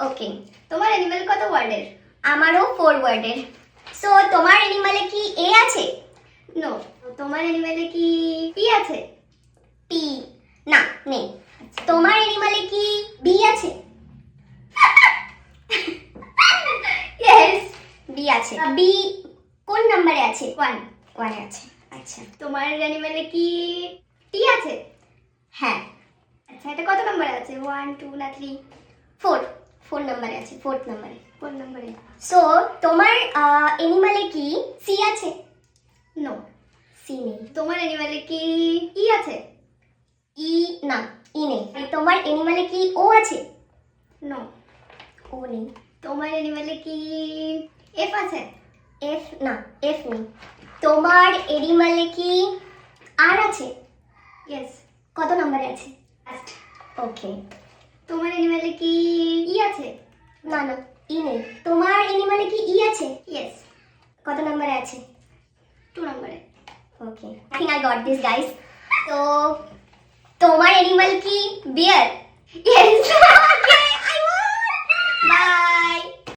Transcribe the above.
ওকে, তোমার অ্যানিমাল কত ওয়ার্ডের? আমারও 4 ওয়ার্ডের। সো তোমার অ্যানিমালে কি এ আছে? নো। তোমার অ্যানিমালে কি পি আছে? পি না, নেই। তোমার অ্যানিমালে কি বি আছে? ইয়েস, বি আছে। বি কোন নম্বরে আছে? 1 1 আছে। আচ্ছা, তোমার অ্যানিমালে কি টি আছে? হ্যাঁ। আচ্ছা, এটা কত নম্বরে আছে? 1 2 না 3? 4 নম্বরে আছে। 4th নম্বরে। সো তোমার অ্যানিমালে কি সি আছে? নো, সি নেই। তোমার অ্যানিমালে কি ই আছে? ই না, ই নেই। তোমার অ্যানিমালে কি ও আছে? নো, ও নেই। তোমার অ্যানিমালে কি এফ আছে? এফ না, এফ নেই। তোমার অ্যানিমালে কি আর আছে? ইয়েস। কত নম্বরে আছে? লাস্ট। ওকে। তোমার অ্যানিমালে কি ই আছে? না না, ই নেই। তোমার অ্যানিমালে কি ই আছে? ইয়েস। কত নম্বরে আছে? 2 নম্বরে। Okay, I think I got this guys. তো তোমার অ্যানিমাল কি bear? Yes. Okay, I won. By.